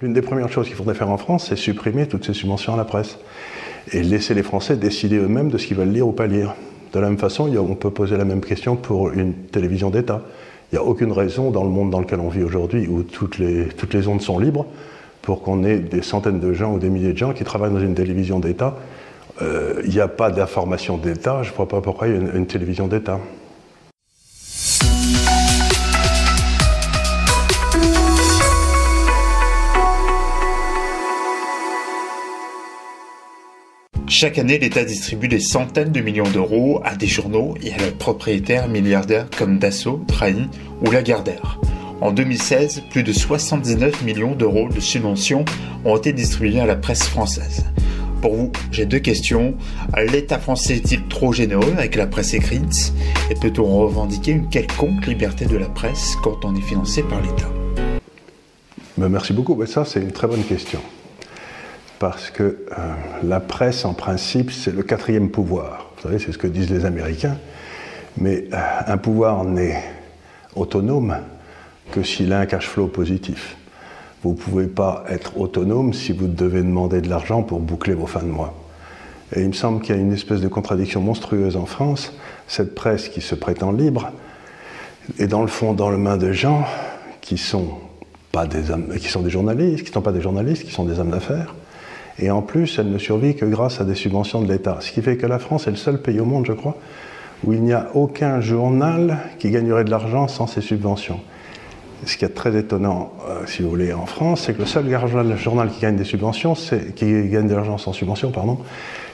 l'une des premières choses qu'il faudrait faire en France, c'est supprimer toutes ces subventions à la presse et laisser les Français décider eux-mêmes de ce qu'ils veulent lire ou pas lire. De la même façon, on peut poser la même question pour une télévision d'État. Il n'y a aucune raison dans le monde dans lequel on vit aujourd'hui, où toutes les ondes sont libres, pour qu'on ait des centaines de gens ou des milliers de gens qui travaillent dans une télévision d'État. Il n'y a pas d'information d'État, je ne vois pas pourquoi il y a une télévision d'État. Chaque année, l'État distribue des centaines de millions d'euros à des journaux et à leurs propriétaires milliardaires comme Dassault, Trahi ou Lagardère. En 2016, plus de 79 millions d'euros de subventions ont été distribués à la presse française. Pour vous, j'ai deux questions. L'État français est-il trop généreux avec la presse écrite? Et peut-on revendiquer une quelconque liberté de la presse quand on est financé par l'État? Merci beaucoup. Ça, c'est une très bonne question. Parce que la presse, en principe, c'est le quatrième pouvoir. Vous savez, c'est ce que disent les Américains. Mais un pouvoir n'est autonome que s'il a un cash flow positif. Vous ne pouvez pas être autonome si vous devez demander de l'argent pour boucler vos fins de mois. Et il me semble qu'il y a une espèce de contradiction monstrueuse en France. Cette presse qui se prétend libre est dans le fond dans les mains de gens qui sont des journalistes, qui ne sont pas des journalistes, qui sont des hommes d'affaires. Et en plus, elle ne survit que grâce à des subventions de l'État. Ce qui fait que la France est le seul pays au monde, je crois, où il n'y a aucun journal qui gagnerait de l'argent sans ces subventions. Ce qui est très étonnant, si vous voulez, en France, c'est que le seul journal qui gagne des subventions, qui gagne de l'argent sans subvention,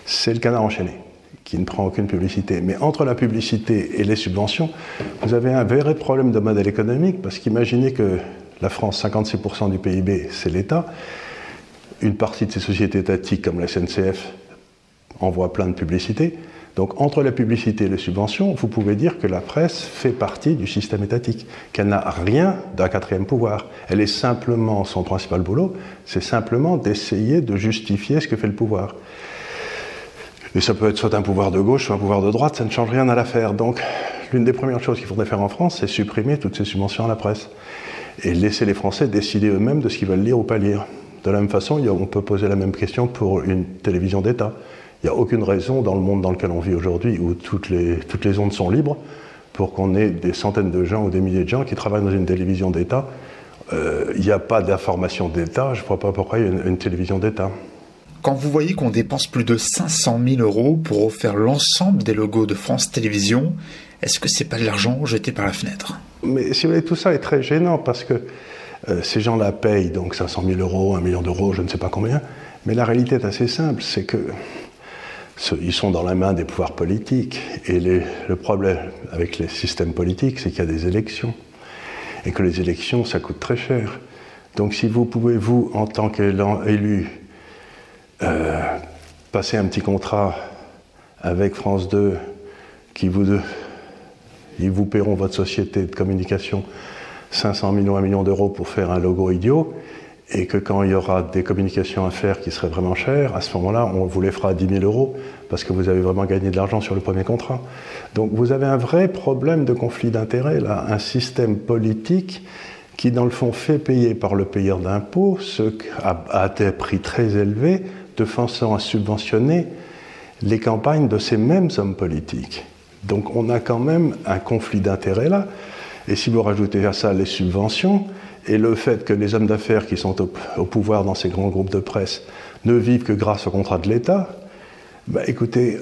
c'est le Canard enchaîné, qui ne prend aucune publicité. Mais entre la publicité et les subventions, vous avez un vrai problème de modèle économique, parce qu'imaginez que la France, 56% du PIB, c'est l'État. Une partie de ces sociétés étatiques, comme la SNCF, envoie plein de publicités. Donc, entre la publicité et les subventions, vous pouvez dire que la presse fait partie du système étatique, qu'elle n'a rien d'un quatrième pouvoir. Elle est simplement, son principal boulot, c'est simplement d'essayer de justifier ce que fait le pouvoir. Et ça peut être soit un pouvoir de gauche, soit un pouvoir de droite, ça ne change rien à l'affaire. Donc, l'une des premières choses qu'il faudrait faire en France, c'est supprimer toutes ces subventions à la presse et laisser les Français décider eux-mêmes de ce qu'ils veulent lire ou pas lire. De la même façon, on peut poser la même question pour une télévision d'État. Il n'y a aucune raison dans le monde dans lequel on vit aujourd'hui, où toutes les ondes sont libres, pour qu'on ait des centaines de gens ou des milliers de gens qui travaillent dans une télévision d'État. Il n'y a pas d'information d'État, je ne vois pas pourquoi il y a une télévision d'État. Quand vous voyez qu'on dépense plus de 500 000 euros pour refaire l'ensemble des logos de France Télévisions, est-ce que c'est pas de l'argent jeté par la fenêtre? Mais si vous voulez, tout ça est très gênant, parce que ces gens-là payent donc 500 000 euros, 1 million d'euros, je ne sais pas combien, mais la réalité est assez simple, c'est que ils sont dans la main des pouvoirs politiques, et le problème avec les systèmes politiques, c'est qu'il y a des élections, et que les élections, ça coûte très cher. Donc si vous pouvez, vous, en tant qu'élu, passer un petit contrat avec France 2, ils vous paieront votre société de communication 500 000 ou 1 million d'euros pour faire un logo idiot, et que quand il y aura des communications à faire qui seraient vraiment chères, à ce moment-là, on vous les fera à 10 000 euros, parce que vous avez vraiment gagné de l'argent sur le premier contrat. Donc vous avez un vrai problème de conflit d'intérêts, là, un système politique qui, dans le fond, fait payer par le payeur d'impôts, à des prix très élevés, de façon à subventionner les campagnes de ces mêmes hommes politiques. Donc on a quand même un conflit d'intérêts là. Et si vous rajoutez à ça les subventions, et le fait que les hommes d'affaires qui sont au pouvoir dans ces grands groupes de presse ne vivent que grâce au contrat de l'État, écoutez,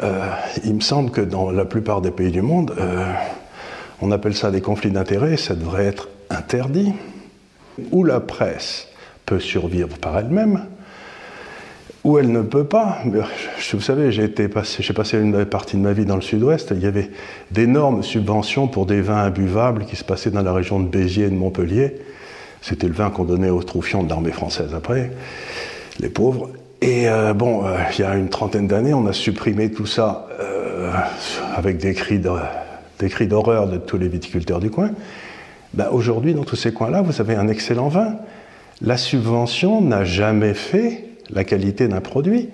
il me semble que dans la plupart des pays du monde, on appelle ça des conflits d'intérêts, ça devrait être interdit. Où la presse peut survivre par elle-même, où elle ne peut pas. Vous savez, j'ai passé une partie de ma vie dans le sud-ouest, il y avait d'énormes subventions pour des vins imbuvables qui se passaient dans la région de Béziers et de Montpellier. C'était le vin qu'on donnait aux troufions de l'armée française après, les pauvres. Et il y a une trentaine d'années, on a supprimé tout ça avec des cris d'horreur de tous les viticulteurs du coin. Aujourd'hui, dans tous ces coins-là, vous avez un excellent vin. La subvention n'a jamais fait la qualité d'un produit.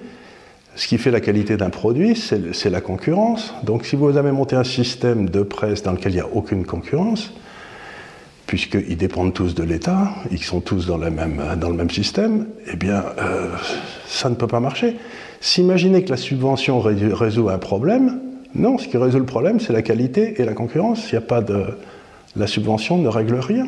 Ce qui fait la qualité d'un produit, c'est la concurrence. Donc si vous avez monté un système de presse dans lequel il n'y a aucune concurrence, puisqu'ils dépendent tous de l'État, ils sont tous dans le même système, eh bien, ça ne peut pas marcher. S'imaginer que la subvention résout un problème, non, ce qui résout le problème, c'est la qualité et la concurrence. Il n'y a pas de... La subvention ne règle rien.